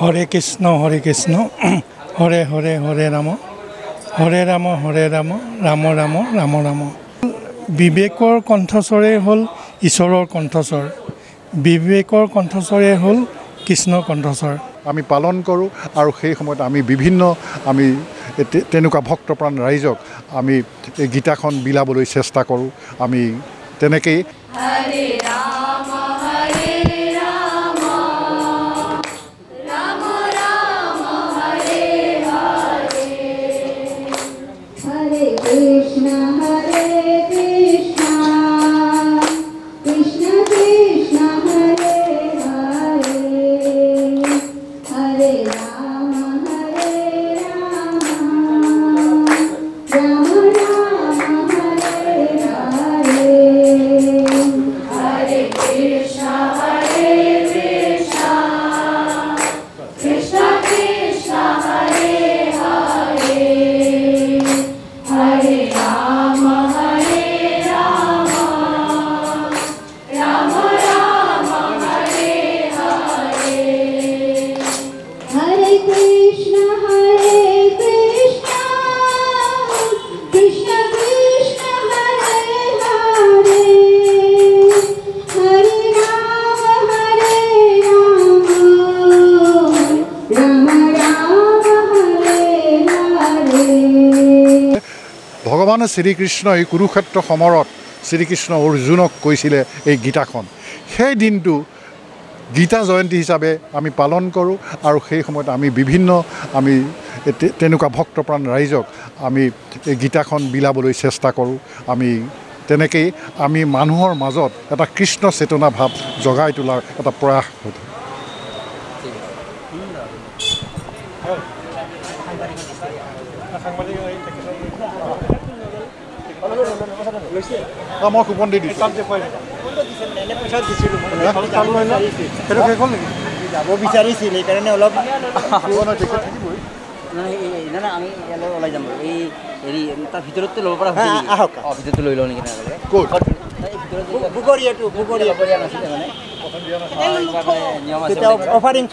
হৰে কৃষ্ণ হৰে হৰে হৰে ৰাম হৰে ৰাম ৰাম ৰাম ৰাম ৰাম। বিবেকৰ কণ্ঠস্বৰেই হ'ল ঈশ্বৰৰ কণ্ঠস্বৰ, বিবেকৰ কণ্ঠস্বৰেই হ'ল কৃষ্ণৰ কণ্ঠস্বৰ। আমি পালন কৰোঁ আৰু সেই সময়ত আমি বিভিন্ন তেনেকুৱা ভক্তপ্ৰাণ ৰাইজক আমি এই গীতাখন বিলাবলৈ চেষ্টা কৰোঁ। আমি তেনেকেই হৰে ৰাম হৰে ৰাম ৰাম ৰাম হৰে হৰে হৰে কৃষ্ণ কৃষ্ণ কৃষ্ণ হৰে হৰে হৰে রাম রাম রাম হরে হরে হরে কৃষ্ণ কৃষ্ণ কৃষ্ণ হরে হরে হরে রাম রাম রাম হরে হরে হরে কৃষ্ণ কৃষ্ণ কৃষ্ণ হরে হরে হরে রাম রাম রাম হরে হরে। ভগৱান শ্ৰীকৃষ্ণই কুৰুক্ষেত্ৰ সমৰত শ্ৰীকৃষ্ণ অৰ্জুনক কৈছিলে এই গীতাখন। সেই দিনটো গীতা জয়ন্তী হিচাপে আমি পালন কৰোঁ আৰু সেই সময়ত আমি বিভিন্ন তেনেকুৱা ভক্তপ্ৰাণ ৰাইজক আমি এই গীতাখন বিলাবলৈ চেষ্টা কৰোঁ। আমি তেনেকেই আমি মানুহৰ মাজত এটা কৃষ্ণ চেতনা ভাৱ জগাই তোলাৰ এটা প্ৰয়াস হয়। মই কুপন দি দিছোঁ। যাব বিচাৰিছিল সেইকাৰণে অলপ আমি ওলাই যাম বাৰু। এই হেৰি তাৰ ভিতৰততো ল'ব পৰা হৈছে আহক ভিতৰতো লৈ লওঁ নেকি অফাৰিং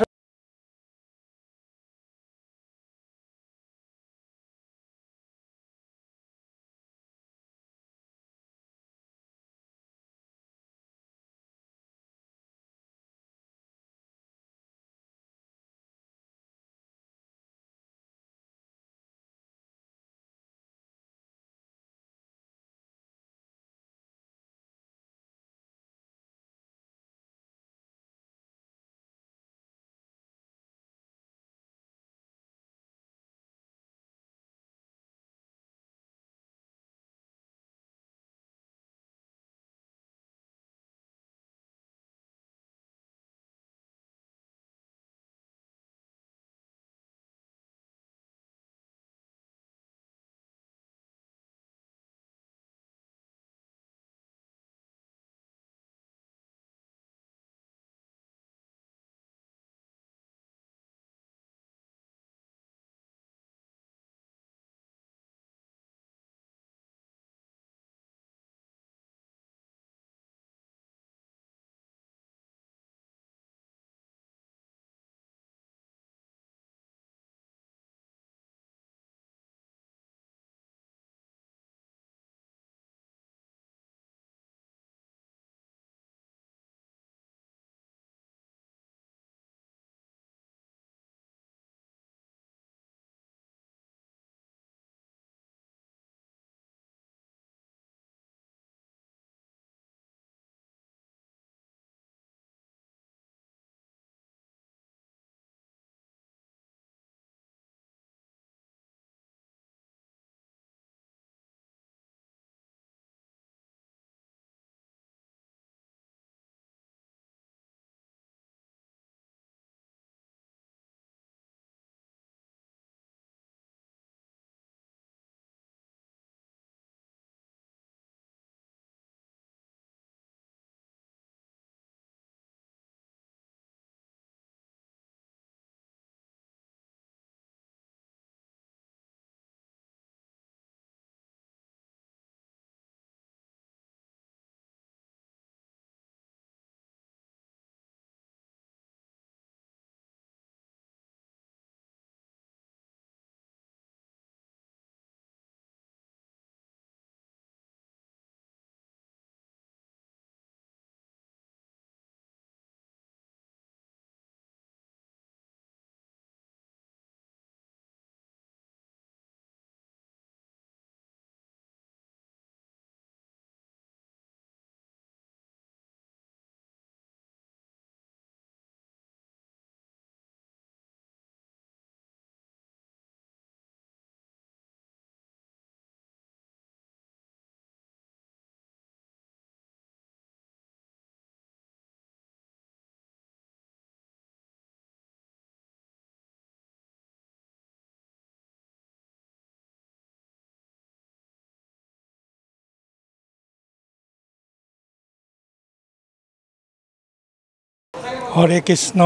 হৰে কৃষ্ণ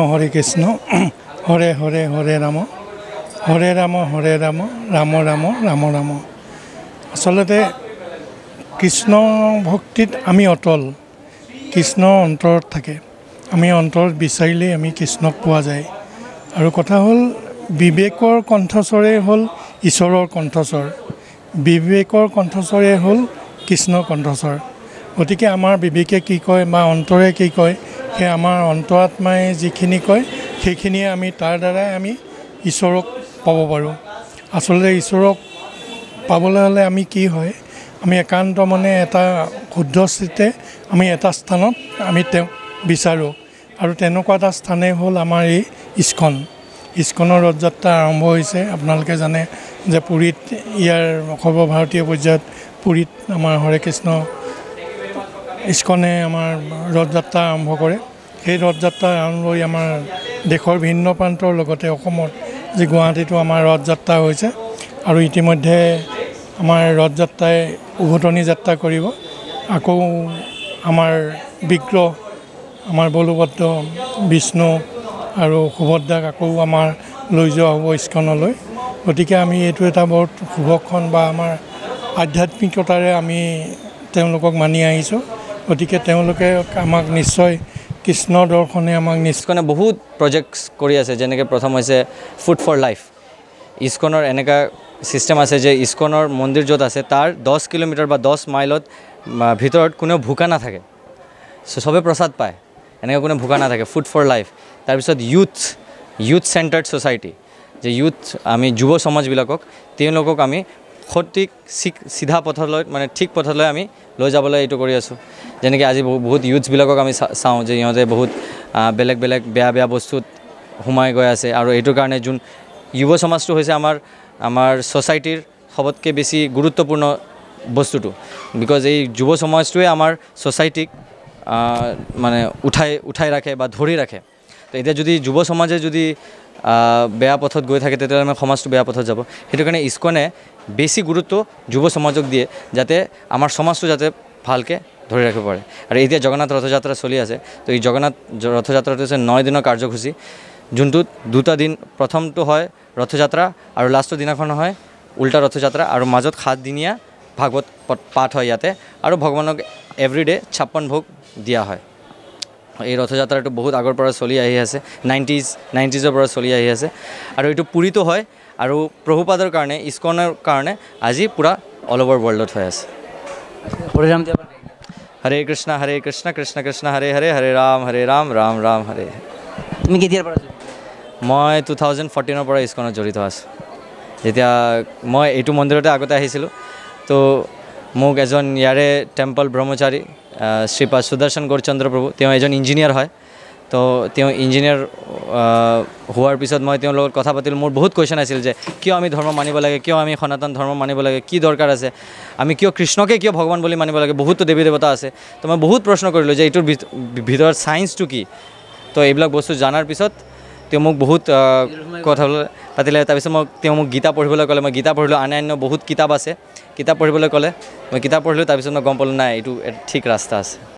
হৰে হৰে হৰে ৰাম হৰে ৰাম ৰাম ৰাম ৰাম ৰাম। আচলতে কৃষ্ণ ভক্তিত আমি অটল, কৃষ্ণ অন্তৰত থাকে। আমি অন্তৰত বিচাৰিলেই আমি কৃষ্ণক পোৱা যায়। আৰু কথা হ'ল বিবেকৰ কণ্ঠস্বৰেই হ'ল ঈশ্বৰৰ কণ্ঠস্বৰ, বিবেকৰ কণ্ঠস্বৰেই হ'ল কৃষ্ণৰ কণ্ঠস্বৰ। গতিকে আমাৰ বিবেকে কি কয় বা অন্তৰে কি কয়, সেই আমাৰ অন্তৰাত্মাই যিখিনি কয় সেইখিনিয়ে আমি তাৰ দ্বাৰাই আমি ঈশ্বৰক পাব পাৰোঁ। আচলতে ঈশ্বৰক পাবলৈ হ'লে আমি কি হয়, আমি একান্ত মনে এটা শুদ্ধ চিত্তে আমি এটা স্থানত আমি তেওঁক বিচাৰোঁ। আৰু তেনেকুৱা এটা স্থানেই হ'ল আমাৰ এই ইস্কন। ইস্কনৰ ৰথযাত্ৰা আৰম্ভ হৈছে। আপোনালোকে জানে যে পুৰীত ইয়াৰ সৰ্বভাৰতীয় পৰ্যায়ত পুৰীত আমাৰ হৰে কৃষ্ণ ইস্কনে আমাৰ ৰথযাত্ৰা আৰম্ভ কৰে। সেই ৰথযাত্ৰা আৰম্ভ হৈ আমাৰ দেশৰ ভিন্ন প্ৰান্তৰ লগতে অসমত যি গুৱাহাটীতো আমাৰ ৰথযাত্ৰা হৈছে। আৰু ইতিমধ্যে আমাৰ ৰথযাত্ৰাই উভতনি যাত্ৰা কৰিব। আকৌ আমাৰ বিগ্ৰহ আমাৰ বলভদ্ৰ, বিষ্ণু আৰু সুভদ্ৰাক আকৌ আমাৰ লৈ যোৱা হ'ব ইস্কনলৈ। গতিকে আমি এইটো এটা বৰ শুভক্ষণ বা আমাৰ আধ্যাত্মিকতাৰে আমি তেওঁলোকক মানি আহিছোঁ। গতিকে তেওঁলোকে আমাক নিশ্চয় কৃষ্ণ দৰ্শনে আমাক ইস্কনে বহুত প্ৰজেক্টছ কৰি আছে। যেনেকৈ প্ৰথম হৈছে ফুড ফৰ লাইফ। ইস্কনৰ এনেকুৱা ছিষ্টেম আছে যে ইস্কনৰ মন্দিৰ য'ত আছে তাৰ 10 কিলোমিটাৰ বা 10 মাইলত ভিতৰত কোনেও ভোকা নাথাকে, চবে প্ৰসাদ পায়, এনেকৈ কোনো ভোকা নাথাকে। Food for life. তাৰপিছত ইউথ চেণ্টাৰ্ড ছ'চাইটি, যে ইউথ আমি যুৱ সমাজবিলাকক তেওঁলোকক আমি সঠিক চিধা পথলৈ মানে ঠিক পথলৈ আমি লৈ যাবলৈ এইটো কৰি আছোঁ। যেনেকৈ আজি বহুত ইউথছবিলাকক আমি চাওঁ যে ইহঁতে বহুত বেলেগ বেয়া বস্তুত সোমাই গৈ আছে। আৰু এইটোৰ কাৰণে যোন যুৱ সমাজটো হৈছে আমাৰ ছ'চাইটিৰ সবতকৈ বেছি গুৰুত্বপূৰ্ণ বস্তুটো। বিকজ এই যুৱ সমাজটোৱে আমাৰ ছ'চাইটিক মানে উঠাই ৰাখে বা ধৰি ৰাখে। তো এতিয়া যদি যুৱ সমাজে যদি বেয়া পথত গৈ থাকে তেতিয়াহ'লে আমাৰ সমাজটো বেয়া পথত যাব। সেইটো কাৰণে ইস্কনে বেছি গুৰুত্ব যুৱ সমাজক দিয়ে, যাতে আমাৰ সমাজটো যাতে ভালকৈ ধৰি ৰাখিব পাৰে। আৰু এতিয়া জগন্নাথ ৰথযাত্ৰা চলি আছে। তো এই জগন্নাথ ৰথযাত্ৰাটো হৈছে 9 দিনৰ কাৰ্যসূচী, যোনটোত 2টা দিন, প্ৰথমটো হয় ৰথযাত্ৰা আৰু লাষ্টৰ দিনাখন হয় উল্টা ৰথযাত্ৰা। আৰু মাজত 7 দিনীয়া ভাগৱত পাঠ হয় ইয়াতে। আৰু ভগৱানক এভৰিডে 56 ভোগ দিয়া হয়। এই ৰথযাত্ৰাটো বহুত আগৰ পৰা চলি আহি আছে, 90s পৰা চলি আহি আছে। আৰু এইটো পুৰীতো হয়। আৰু প্ৰভুপাদৰ কাৰণে, ইস্কনৰ কাৰণে আজি পূৰা অল অভাৰ ৱৰ্ল্ডত হৈ আছে। হৰে কৃষ্ণ কৃষ্ণ কৃষ্ণ হৰে হৰে, হৰে ৰাম ৰাম ৰাম হৰে। তুমি কেতিয়াৰ পৰা? মই 2014 পৰা ইস্কনত জড়িত আছোঁ। যেতিয়া মই এইটো মন্দিৰতে আগতে আহিছিলোঁ, তো মোক এজন ইয়াৰে টেম্পল ব্ৰহ্মচাৰী শ্ৰীপাদ সুদৰ্শন গৌৰচন্দ্ৰ প্ৰভু, তেওঁ এজন ইঞ্জিনিয়াৰ হয়। তো তেওঁ ইঞ্জিনিয়াৰ হোৱাৰ পিছত মই তেওঁৰ লগত কথা পাতিলোঁ। মোৰ বহুত কুৱেশ্যন আছিল যে কিয় আমি ধৰ্ম মানিব লাগে, কিয় আমি সনাতন ধৰ্ম মানিব লাগে, কি দৰকাৰ আছে, আমি কৃষ্ণকে কিয় ভগৱান বুলি মানিব লাগে, বহুতো দেৱী দেৱতা আছে। তো মই বহুত প্ৰশ্ন কৰিলোঁ যে এইটোৰ ভিতৰত ছায়েন্সটো কি। তো এইবিলাক বস্তু জনাৰ পিছত তেওঁ মোক বহুত কথা পাতিলে। তাৰপিছত তেওঁ মোক গীতা পঢ়িবলৈ ক'লে। মই গীতা পঢ়িলোঁ। অন্যান্য বহুত কিতাপ আছে, কিতাপ পঢ়িবলৈ ক'লে। মই কিতাপ পঢ়িলোঁ। তাৰপিছত মই গম পালোঁ নাই এইটো ঠিক ৰাস্তা আছে।